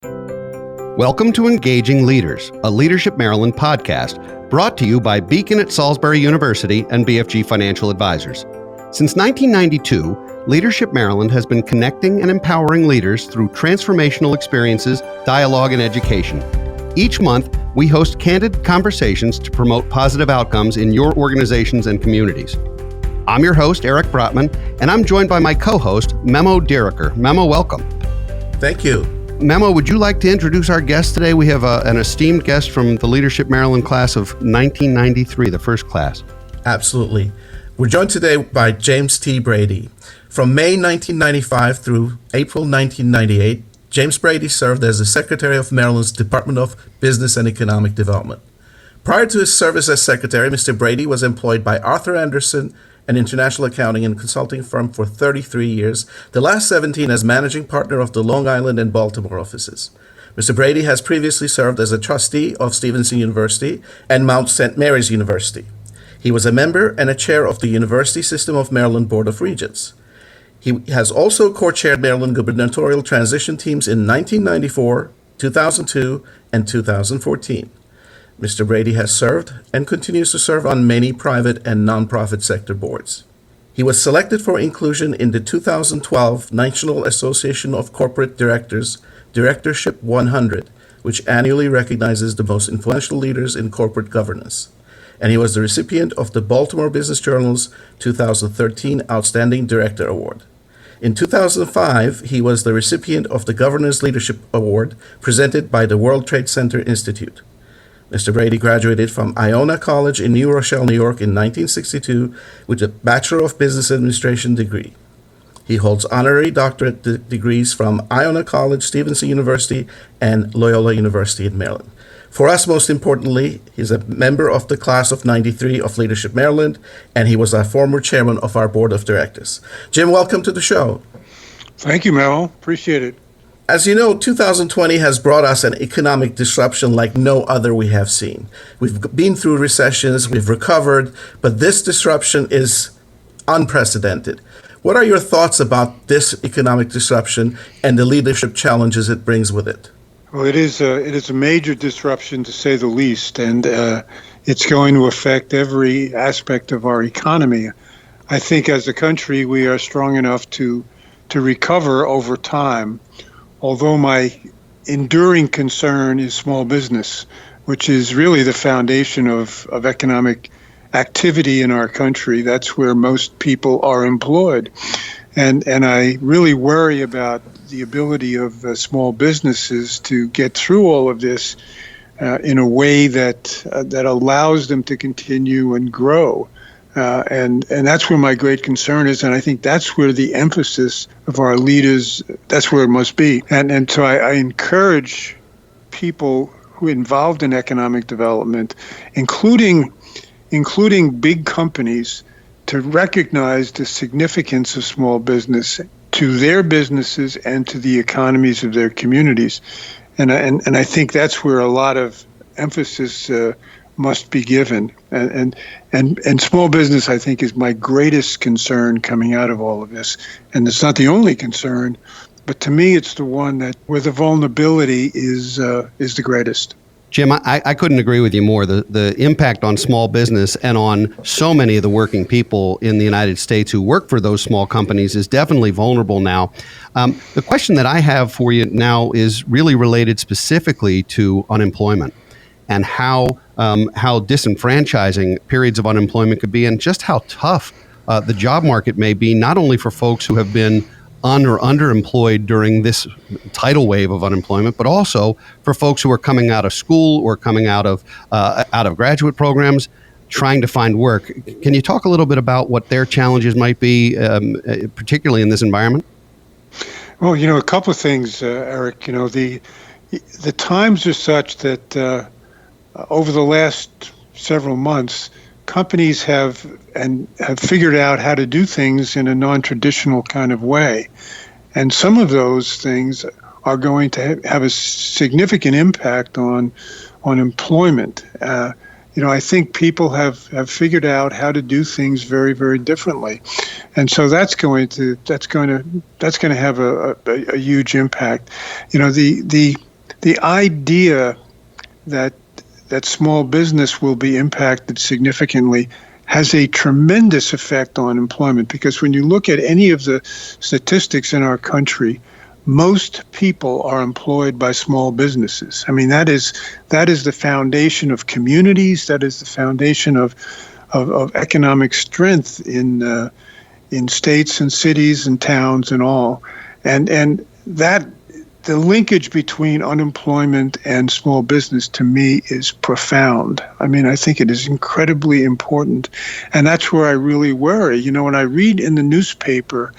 Welcome to Engaging Leaders, a Leadership Maryland podcast brought to you by Beacon at Salisbury University and BFG Financial Advisors. Since 1992, Leadership Maryland has been connecting and empowering leaders through transformational experiences, dialogue, and education. Each month, we host candid conversations to promote positive outcomes in your organizations and communities. I'm your host, Eric Brotman, and I'm joined by my co-host, Memo Diriker. Memo, welcome. Thank you. Memo, would you like to introduce our guest today? We have an esteemed guest from the Leadership Maryland class of 1993, the first class. Absolutely. We're joined today by James T. Brady. From May 1995 through April 1998, James Brady served as the Secretary of Maryland's Department of Business and Economic Development. Prior to his service as Secretary, Mr. Brady was employed by Arthur Andersen, an international accounting and consulting firm, for 33 years, the last 17 as managing partner of the Long Island and Baltimore offices. Mr. Brady has previously served as a trustee of Stevenson University and Mount St. Mary's University. He was a member and a chair of the University System of Maryland Board of Regents. He has also co-chaired Maryland gubernatorial transition teams in 1994, 2002, and 2014. Mr. Brady has served and continues to serve on many private and nonprofit sector boards. He was selected for inclusion in the 2012 National Association of Corporate Directors Directorship 100, which annually recognizes the most influential leaders in corporate governance. And he was the recipient of the Baltimore Business Journal's 2013 Outstanding Director Award. In 2005, he was the recipient of the Governor's Leadership Award presented by the World Trade Center Institute. Mr. Brady graduated from Iona College in New Rochelle, New York in 1962 with a Bachelor of Business Administration degree. He holds honorary doctorate degrees from Iona College, Stevenson University, and Loyola University in Maryland. For us, most importantly, he's a member of the class of 93 of Leadership Maryland, and he was a former chairman of our board of directors. Jim, welcome to the show. Thank you, Mel. Appreciate it. As you know, 2020 has brought us an economic disruption like no other we have seen. We've been through recessions, we've recovered, but this disruption is unprecedented. What are your thoughts about this economic disruption and the leadership challenges it brings with it? Well, it is a major disruption, to say the least, and it's going to affect every aspect of our economy. I think as a country, we are strong enough to recover over time. Although my enduring concern is small business, which is really the foundation of economic activity in our country. That's where most people are employed. And I really worry about the ability of small businesses to get through all of this in a way that allows them to continue and grow. And that's where my great concern is, and I think that's where the emphasis of our leaders, that's where it must be. And so I encourage people who are involved in economic development, including big companies, to recognize the significance of small business to their businesses and to the economies of their communities. And I think that's where a lot of emphasis must be given. And small business, I think, is my greatest concern coming out of all of this. And it's not the only concern, but to me, it's the one where the vulnerability is the greatest. Jim, I couldn't agree with you more. The impact on small business and on so many of the working people in the United States who work for those small companies is definitely vulnerable now. The question that I have for you now is really related specifically to unemployment and how disenfranchising periods of unemployment could be, and just how tough the job market may be, not only for folks who have been or underemployed during this tidal wave of unemployment, but also for folks who are coming out of school or coming out of graduate programs, trying to find work. Can you talk a little bit about what their challenges might be, particularly in this environment? Well, a couple of things, Eric. The times are such that over the last several months, companies have figured out how to do things in a non-traditional kind of way. And some of those things are going to have a significant impact on employment. I think people have figured out how to do things very, very differently, and so that's going to have a huge impact. The the idea that small business will be impacted significantly has a tremendous effect on employment, because when you look at any of the statistics in our country, most people are employed by small businesses. I mean, that is the foundation of communities. That is the foundation of economic strength in states and cities and towns and all. And that the linkage between unemployment and small business, to me, is profound. I mean, I think it is incredibly important. And that's where I really worry. You know, when I read in the newspaper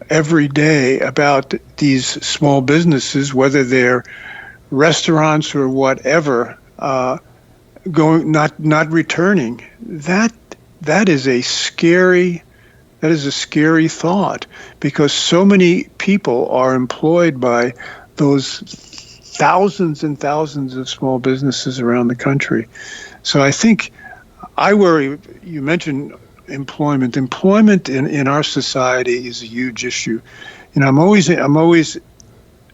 every day about these small businesses, whether they're restaurants or whatever, not returning, that is a scary thought, because so many people are employed by those thousands and thousands of small businesses around the country. So I think I worry. You mentioned employment. Employment in our society is a huge issue. You know, I'm always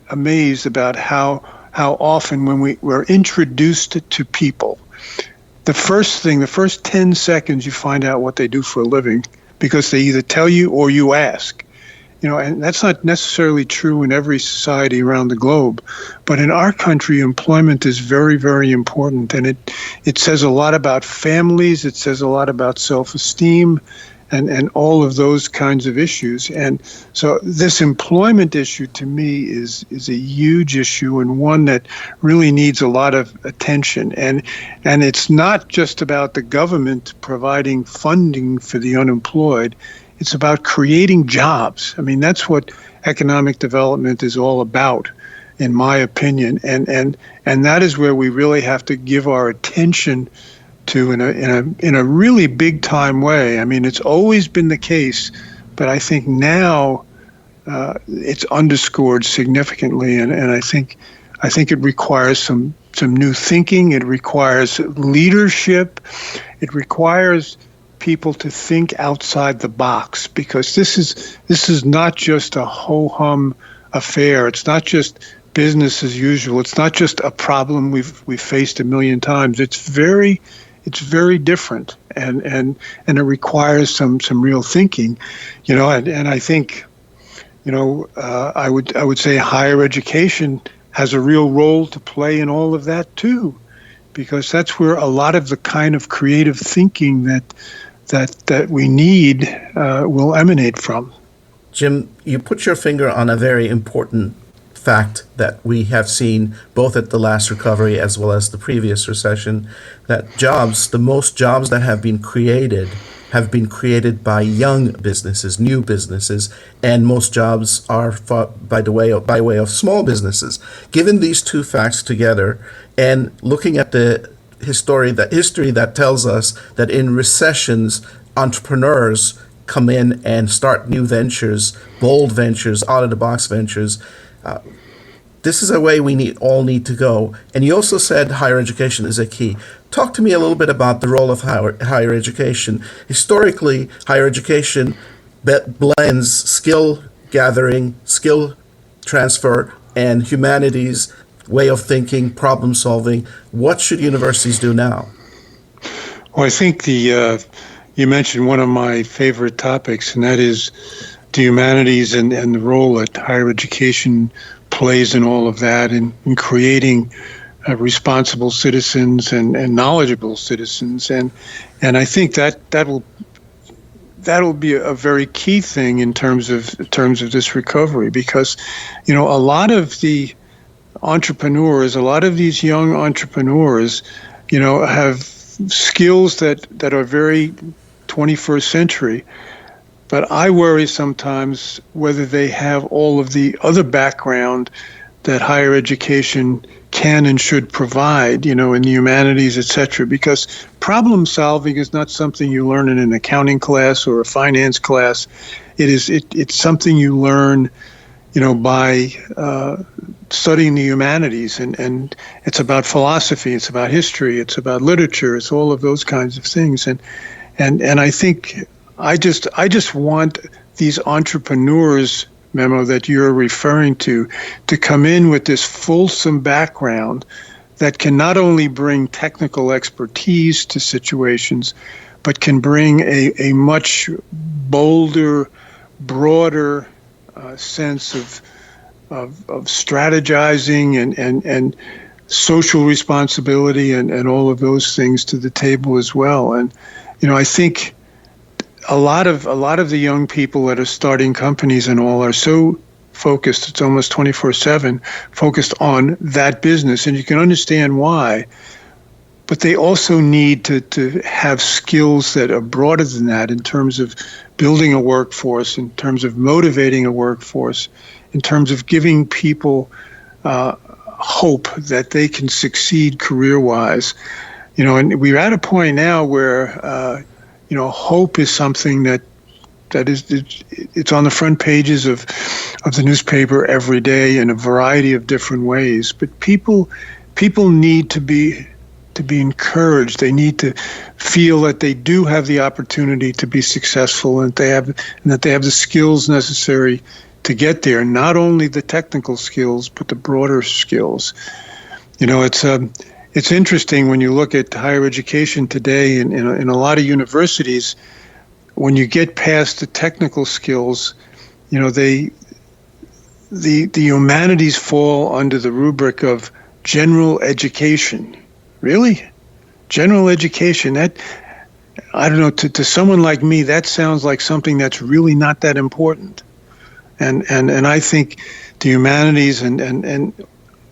amazed about how often when we're introduced to people, the first 10 seconds you find out what they do for a living, because they either tell you or you ask. You know, and that's not necessarily true in every society around the globe. But in our country, employment is very, very important. And it says a lot about families. It says a lot about self-esteem and all of those kinds of issues. And so this employment issue, to me, is a huge issue, and one that really needs a lot of attention. And it's not just about the government providing funding for the unemployed. It's about creating jobs. I mean, that's what economic development is all about, in my opinion. And that is where we really have to give our attention to in a really big time way. I mean, it's always been the case, but I think now it's underscored significantly. And I think it requires some new thinking. It requires leadership. It requires people to think outside the box, because this is not just a ho-hum affair. It's not just business as usual. It's not just a problem we've faced a million times. It's very different, and it requires some real thinking, you know. And I think, you know, I would say higher education has a real role to play in all of that too, because that's where a lot of the kind of creative thinking that we need will emanate from. Jim, you put your finger on a very important fact that we have seen both at the last recovery as well as the previous recession, that the most jobs that have been created by young businesses, new businesses, and most jobs are by way of small businesses. Given these two facts together, and looking at the history that tells us that in recessions, entrepreneurs come in and start new ventures, bold ventures, out-of-the-box ventures. This is a way we all need to go. And you also said higher education is a key. Talk to me a little bit about the role of higher education. Historically, higher education blends skill gathering, skill transfer, and humanities way of thinking, problem solving. What should universities do now? Well, I think you mentioned one of my favorite topics, and that is the humanities and the role that higher education plays in all of that, in creating responsible citizens and knowledgeable citizens. And I think that'll be a very key thing in terms of this recovery, because, you know, a lot of the entrepreneurs, a lot of these young entrepreneurs, you know, have skills that are very 21st century. But I worry sometimes whether they have all of the other background that higher education can and should provide, you know, in the humanities, et cetera, because problem solving is not something you learn in an accounting class or a finance class. It's something you learn, you know, by studying the humanities, and it's about philosophy, it's about history, it's about literature, it's all of those kinds of things. And I think I just want these entrepreneurs Memo, that you're referring to come in with this fulsome background that can not only bring technical expertise to situations, but can bring a much bolder, broader sense of strategizing and social responsibility and all of those things to the table as well. And I think a lot of the young people that are starting companies and all are so focused, it's almost 24/7 focused on that business, and you can understand why. But they also need to have skills that are broader than that in terms of building a workforce, in terms of motivating a workforce, in terms of giving people hope that they can succeed career-wise. And we're at a point now where hope is something that it's on the front pages of the newspaper every day in a variety of different ways. But people need to be encouraged. They need to feel that they do have the opportunity to be successful, and that they have the skills necessary to get there. Not only the technical skills, but the broader skills. It's interesting when you look at higher education today in a lot of universities. When you get past the technical skills, the humanities fall under the rubric of general education. Really? General education? That, I don't know, to someone like me, that sounds like something that's really not that important. And I think the humanities and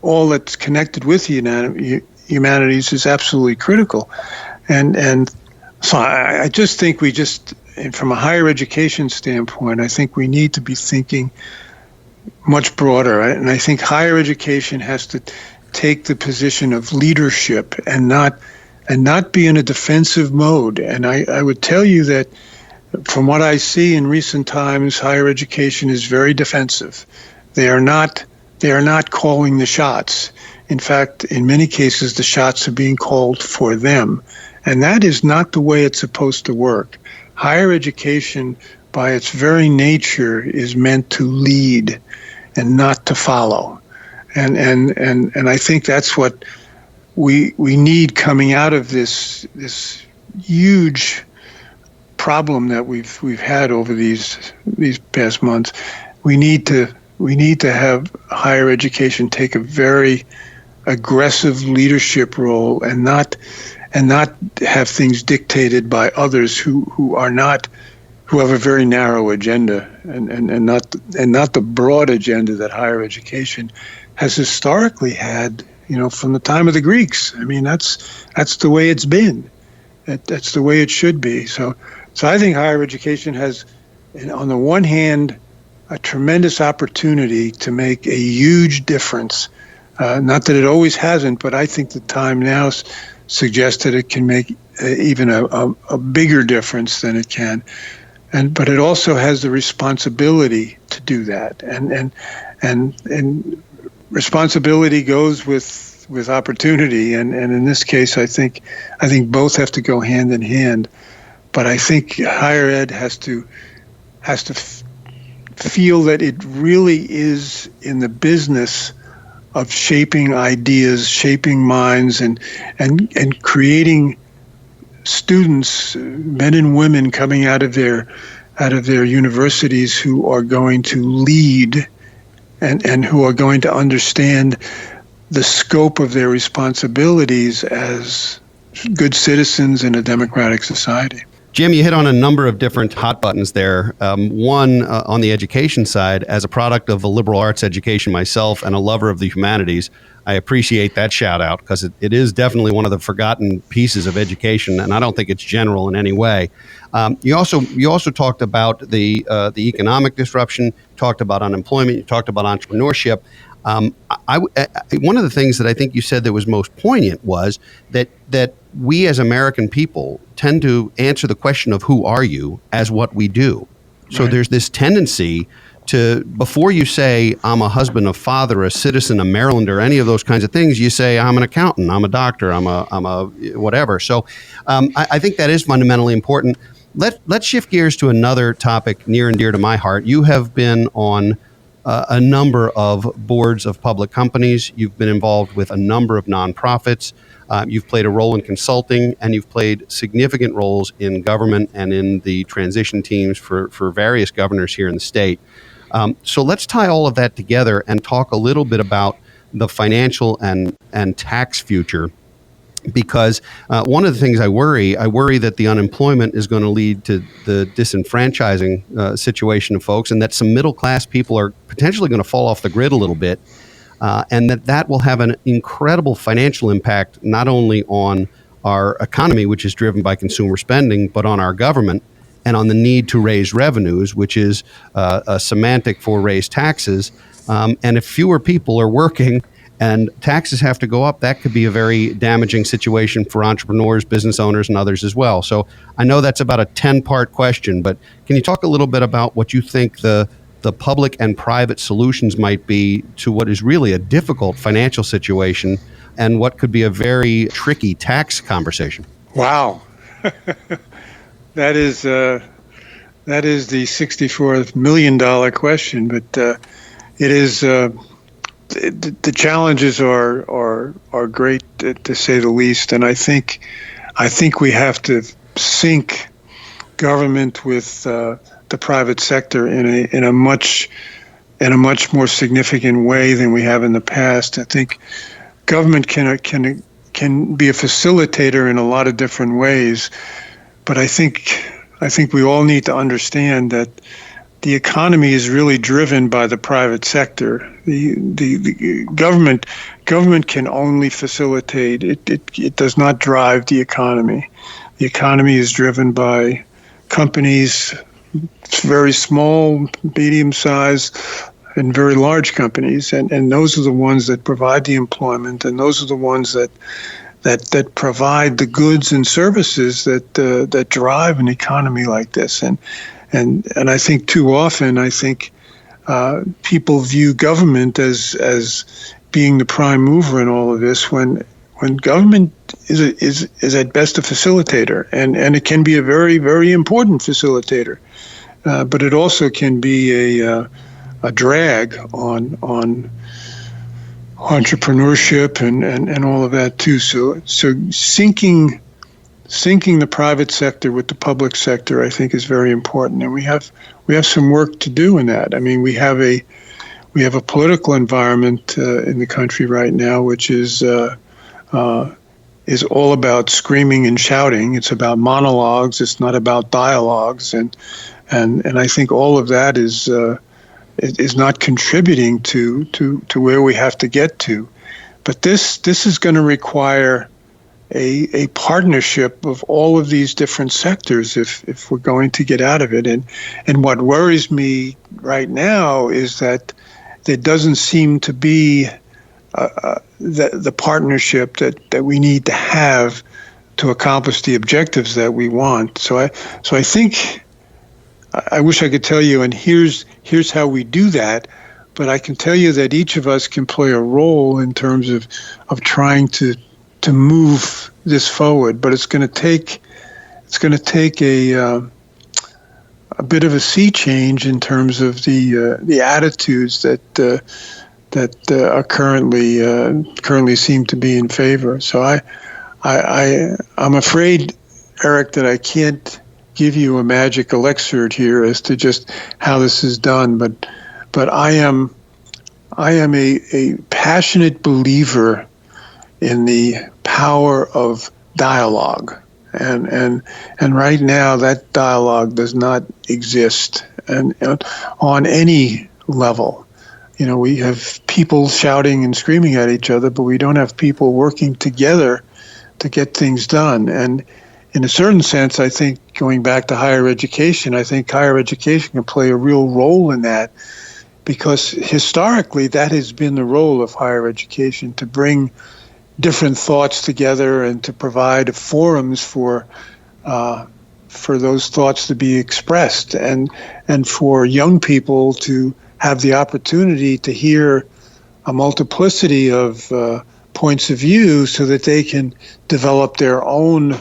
all that's connected with the humanities is absolutely critical. And so I just think from a higher education standpoint, I think we need to be thinking much broader. And I think higher education has to take the position of leadership and not be in a defensive mode. And I would tell you that from what I see in recent times, higher education is very defensive. They are not calling the shots. In fact, in many cases, the shots are being called for them. And that is not the way it's supposed to work. Higher education, by its very nature, is meant to lead and not to follow. And I think that's what we need coming out of this huge problem that we've had over these past months. We need to have higher education take a very aggressive leadership role and not have things dictated by others who have a very narrow agenda and not the broad agenda that higher education has historically had, from the time of the Greeks. I mean, that's the way it's been. That's the way it should be. So I think higher education has, on the one hand, a tremendous opportunity to make a huge difference. Not that it always hasn't, but I think the time now suggests that it can make even a bigger difference than it can. But it also has the responsibility to do that. And responsibility goes with opportunity. And in this case, I think both have to go hand in hand. But I think higher ed has to feel that it really is in the business of shaping ideas, shaping minds, and creating students, men and women coming out of their universities who are going to lead and who are going to understand the scope of their responsibilities as good citizens in a democratic society. Jim, you hit on a number of different hot buttons there. One, on the education side, as a product of a liberal arts education myself and a lover of the humanities, I appreciate that shout out because it is definitely one of the forgotten pieces of education, and I don't think it's general in any way. You also talked about the economic disruption, talked about unemployment, you talked about entrepreneurship. One of the things that I think you said that was most poignant was that we as American people tend to answer the question of who are you as what we do. So right. There's this tendency to, before you say I'm a husband, a father, a citizen, a Marylander, any of those kinds of things, you say I'm an accountant, I'm a doctor, I'm a whatever. So I think that is fundamentally important. Let's shift gears to another topic near and dear to my heart. You have been on a number of boards of public companies. You've been involved with a number of nonprofits. You've played a role in consulting, and you've played significant roles in government and in the transition teams for various governors here in the state. So let's tie all of that together and talk a little bit about the financial and tax future. Because one of the things I worry that the unemployment is going to lead to the disenfranchising situation of folks, and that some middle class people are potentially going to fall off the grid a little bit, and that will have an incredible financial impact not only on our economy, which is driven by consumer spending, but on our government and on the need to raise revenues, which is a semantic for raise taxes. And if fewer people are working and taxes have to go up, that could be a very damaging situation for entrepreneurs, business owners, and others as well. So I know that's about a 10-part question, but can you talk a little bit about what you think the public and private solutions might be to what is really a difficult financial situation and what could be a very tricky tax conversation? Wow. That is the $64 million question, but it is the challenges are great to say the least, and I think we have to sync government with the private sector in a much more significant way than we have in the past. I think government can be a facilitator in a lot of different ways, but I think we all need to understand that the economy is really driven by the private sector. The government can only facilitate. It does not drive the economy. The economy is driven by companies, very small, medium-sized, and very large companies, and those are the ones that provide the employment, and those are the ones that provide the goods and services that drive an economy like this. And I think too often, people view government as being the prime mover in all of this, when government is at best a facilitator, and it can be a very, very important facilitator, but it also can be a drag on entrepreneurship and all of that too. So syncing the private sector with the public sector, I think, is very important, and we have some work to do in that. I mean, we have a political environment in the country right now, which is all about screaming and shouting. It's about monologues. It's not about dialogues, and I think all of that is not contributing to where we have to get to. But this is going to require a partnership of all of these different sectors if we're going to get out of it. And what worries me right now is that there doesn't seem to be the partnership that we need to have to accomplish the objectives that we want. So I think I wish I could tell you, and here's how we do that, but I can tell you that each of us can play a role in terms of trying to move this forward. But it's going to take a bit of a sea change in terms of the attitudes that are currently seem to be in favor. So I'm afraid, Eric, that I can't give you a magic elixir here as to just how this is done, but I am a passionate believer in the power of dialogue, and right now that dialogue does not exist, and on any level. You know, we have people shouting and screaming at each other, but we don't have people working together to get things done. And in a certain sense, I think, going back to higher education, I think higher education can play a real role in that, because historically that has been the role of higher education, to bring different thoughts together and to provide forums for those thoughts to be expressed, and for young people to have the opportunity to hear a multiplicity of points of view so that they can develop their own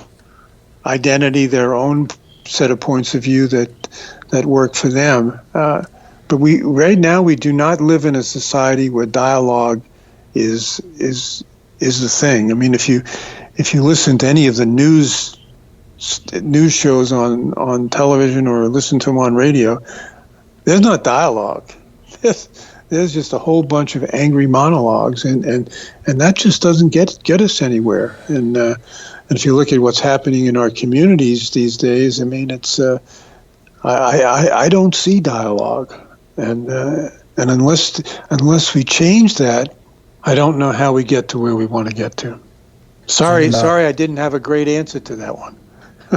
identity, their own set of points of view that work for them. but we right now we do not live in a society where dialogue is the thing. I mean, if you listen to any of the news shows on television or listen to them on radio, there's not dialogue. There's just a whole bunch of angry monologues, and that just doesn't get us anywhere. And if you look at what's happening in our communities these days, I mean, it's I don't see dialogue, and unless we change that, I don't know how we get to where we want to get to. Sorry, I didn't have a great answer to that one.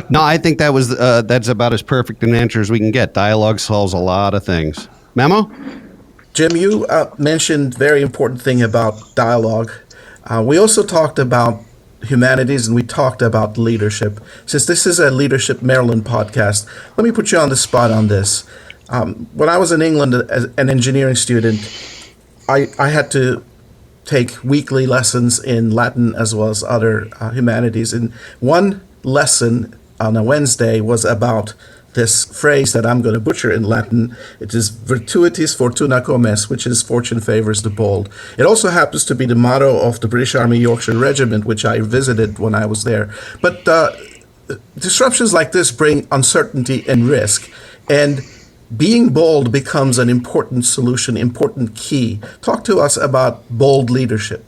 No, I think that's about as perfect an answer as we can get. Dialogue solves a lot of things. Memo? Jim, you mentioned very important thing about dialogue. We also talked about humanities, and we talked about leadership. Since this is a Leadership Maryland podcast, let me put you on the spot on this. When I was in England as an engineering student, I had to take weekly lessons in Latin as well as other humanities. And one lesson on a Wednesday was about this phrase that I'm going to butcher in Latin. It is virtutis fortuna comes, which is fortune favors the bold. It also happens to be the motto of the British Army Yorkshire Regiment, which I visited when I was there. But disruptions like this bring uncertainty and risk. And being bold becomes an important solution, important key. Talk to us about bold leadership.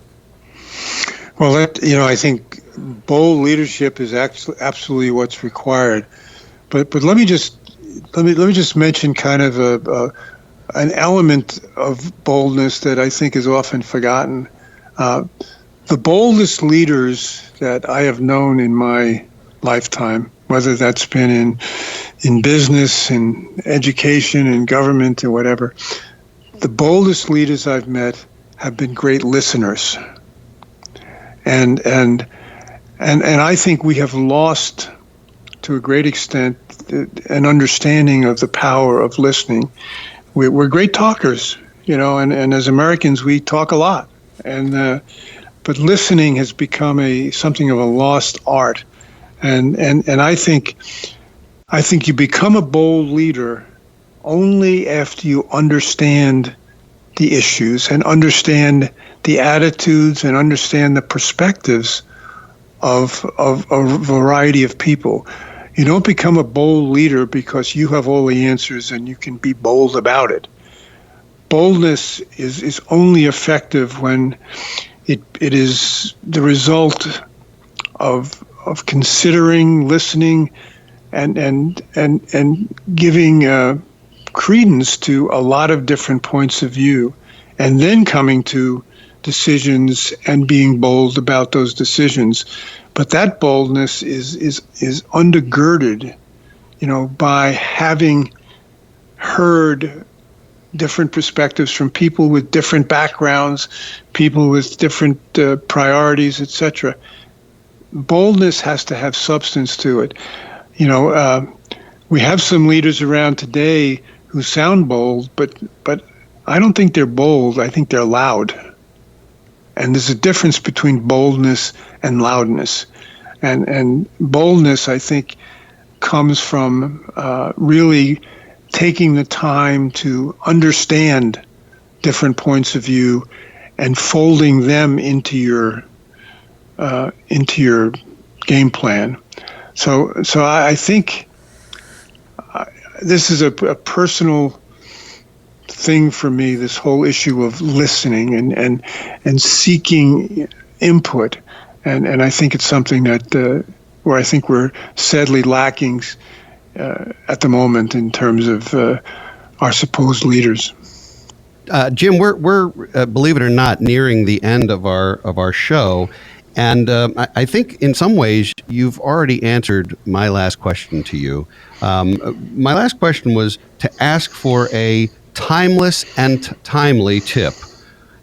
Well, I think bold leadership is absolutely what's required. But let me just mention kind of an element of boldness that I think is often forgotten. The boldest leaders that I have known in my lifetime, whether that's been in business, in education, in government, or whatever, the boldest leaders I've met have been great listeners. And I think we have lost, to a great extent, an understanding of the power of listening. We're great talkers, and as Americans, we talk a lot. But listening has become something of a lost art. And I think you become a bold leader only after you understand the issues and understand the attitudes and understand the perspectives of a variety of people. You don't become a bold leader because you have all the answers and you can be bold about it. Boldness is only effective when it is the result of considering, listening, and giving credence to a lot of different points of view, and then coming to decisions and being bold about those decisions. But that boldness is undergirded, by having heard different perspectives from people with different backgrounds, people with different priorities, etc. Boldness has to have substance to it. We have some leaders around today who sound bold, but I don't think they're bold. I think they're loud. And there's a difference between boldness and loudness. And boldness, I think, comes from really taking the time to understand different points of view and folding them into your game plan. So I think this is a personal thing for me, this whole issue of listening and seeking input. And I think it's something that where I think we're sadly lacking at the moment in terms of our supposed leaders. Jim, we're believe it or not, nearing the end of our show. And I think in some ways you've already answered my last question to you. My last question was to ask for a timeless and timely tip.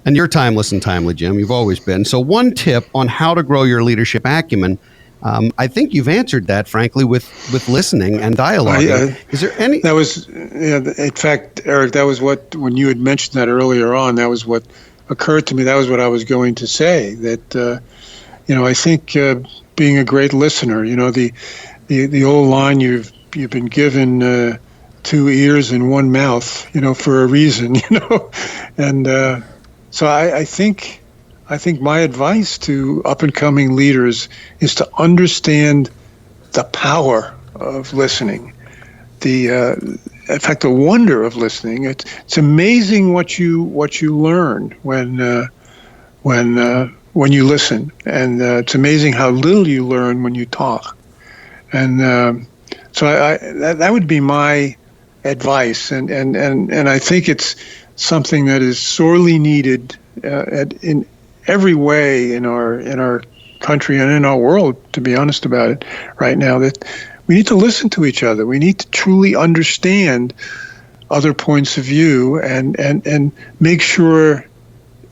And you're timeless and timely, Jim. You've always been. So one tip on how to grow your leadership acumen. I think you've answered that, frankly, with listening and dialoguing. Is there any? That was, in fact, Eric, that was when you had mentioned that earlier on, that was what occurred to me. That was what I was going to say, that, I think being a great listener, the old line you've been given two ears and one mouth, for a reason, And so I think my advice to up-and-coming leaders is to understand the power of listening, in fact, the wonder of listening. It's amazing what you learn when you listen, and it's amazing how little you learn when you talk. And so that would be my advice, and I think it's something that is sorely needed in every way in our country and in our world, to be honest about it right now, that we need to listen to each other. We need to truly understand other points of view and make sure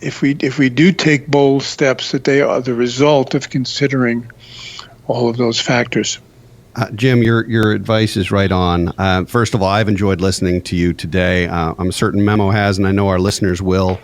if we do take bold steps that they are the result of considering all of those factors. Jim, your advice is right on. First of all, I've enjoyed listening to you today. I'm certain Memo has, and I know our listeners will.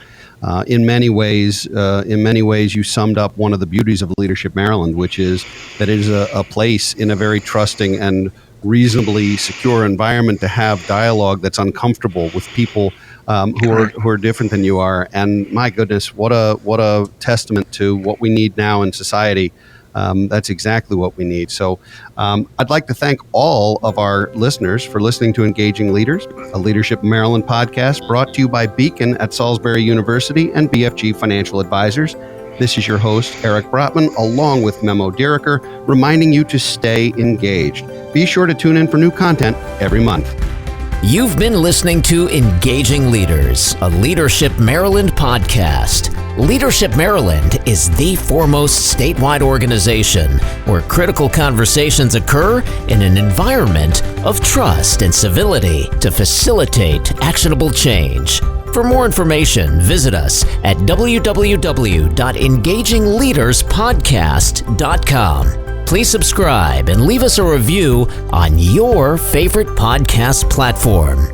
In many ways, you summed up one of the beauties of Leadership Maryland, which is that it is a place in a very trusting and reasonably secure environment to have dialogue that's uncomfortable with people who are different than you are. And my goodness, what a testament to what we need now in society. That's exactly what we need. So I'd like to thank all of our listeners for listening to Engaging Leaders, a Leadership Maryland podcast brought to you by Beacon at Salisbury University and BFG Financial Advisors. This is your host, Eric Brotman, along with Memo Diriker, reminding you to stay engaged. Be sure to tune in for new content every month. You've been listening to Engaging Leaders, a Leadership Maryland podcast. Leadership Maryland is the foremost statewide organization where critical conversations occur in an environment of trust and civility to facilitate actionable change. For more information, visit us at www.engagingleaderspodcast.com. Please subscribe and leave us a review on your favorite podcast platform.